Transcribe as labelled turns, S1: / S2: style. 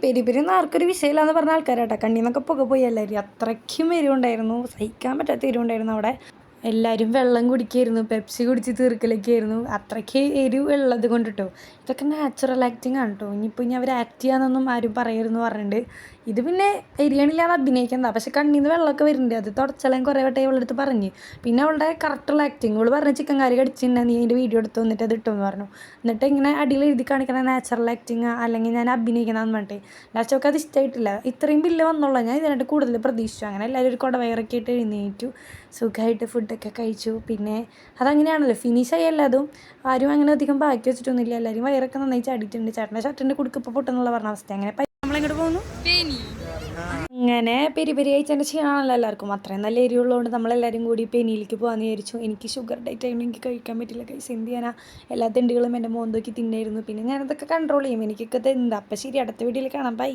S1: Peri peri ഒന്നും ആർക്കൊരു വിഷയമില്ലാന്ന് പറഞ്ഞ ആൾക്കാരാട്ടോ. കണ്ണീന്നൊക്കെ പുക പോയി എല്ലാവരും. അത്രയ്ക്കും എരിവുണ്ടായിരുന്നു, സഹിക്കാൻ പറ്റാത്ത എരിവുണ്ടായിരുന്നു അവിടെ. എല്ലാവരും വെള്ളം കുടിക്കായിരുന്നു, പെപ്സി കുടിച്ച് തീർക്കലൊക്കെയായിരുന്നു. അത്രയ്ക്ക് എരിവ് ഉള്ളത് കൊണ്ട് കേട്ടോ. ഇതൊക്കെ നാച്ചുറൽ ആക്ടിങ് ആണ് കേട്ടോ. ഇനി അവർ ആക്ട് ചെയ്യാന്നൊന്നും ആരും പറയരുതെന്ന് പറഞ്ഞിട്ടുണ്ട്. ഇത് പിന്നെ എരിയണില്ലാതെ അഭിനയിക്കുന്നതാണ്, പക്ഷെ കണ്ണിൽ നിന്ന് വെള്ളമൊക്കെ വരുന്നുണ്ട്. അത് തുടച്ചളയാൻ കുറേ വട്ടം അവളുടെ അടുത്ത് പറഞ്ഞ്. പിന്നെ അവളുടെ കറക്റ്റുള്ള ആക്ടിങ്, അവൾ പറഞ്ഞ ചിക്കൻ കറി കടിച്ചിട്ടുണ്ടെങ്കിൽ നീ അതിൻ്റെ വീഡിയോ എടുത്ത് വന്നിട്ട് അത് ഇട്ടെന്ന് പറഞ്ഞു. എന്നിട്ട് ഇങ്ങനെ അടിയിൽ എഴുതി കാണിക്കണ നാച്ചുറൽ ആക്ടിങ് അല്ലെങ്കിൽ ഞാൻ അഭിനയിക്കണമെന്ന് പറഞ്ഞിട്ട് ലാസ്റ്റൊക്കെ അത് ഇഷ്ടമായിട്ടില്ല. ഇത്രയും ബില്ല് വന്നുള്ളൂ, ഞാൻ ഇതിനായിട്ട് കൂടുതൽ പ്രതീക്ഷിച്ചു. അങ്ങനെ എല്ലാവരും ഒരു കുടവയറൊക്കെ ആയിട്ട് എഴുന്നേറ്റു, സുഖമായിട്ട് ഫുഡൊക്കെ കഴിച്ചു. പിന്നെ അതങ്ങനെയാണല്ലോ, ഫിനിഷ് ആയി എല്ലാതും. ആരും അങ്ങനെ അധികം ബാക്കി വെച്ചിട്ടൊന്നുമില്ല. എല്ലാവരും വയറൊക്കെ നന്നായി ചാടിയിട്ടുണ്ട്. ചേട്ടൻ്റെ ഷർട്ടിൻ്റെ കുടുക്കിപ്പോൾ പൊട്ടെന്നുള്ള പറഞ്ഞ അവസ്ഥ. അങ്ങനെ നമ്മളെങ്ങോട്ട് പോകുന്നു, അങ്ങനെ പെരി പെരി കഴിച്ചതിൻ്റെ ക്ഷീണമാണല്ലോ എല്ലാവർക്കും. അത്രയും നല്ല എരിവുള്ളതുകൊണ്ട് നമ്മളെല്ലാവരും കൂടി പെനിയിലേക്ക് പോകാമെന്ന് വിചാരിച്ചു. എനിക്ക് ഷുഗർ ഡയറ്റ് ആയതുകൊണ്ട് എനിക്ക് കഴിക്കാൻ പറ്റില്ല. കഴിച്ച് എന്ത് ചെയ്യാനാ, എല്ലാ തിണ്ടികളും എൻ്റെ മോന്തോക്കി തിന്നായിരുന്നു. പിന്നെ ഞാനതൊക്കെ കൺട്രോൾ ചെയ്യും, എനിക്കൊക്കെ എന്താ. അപ്പം ശരി, അടുത്ത വീഡിയോയിൽ കാണാം, ബൈ.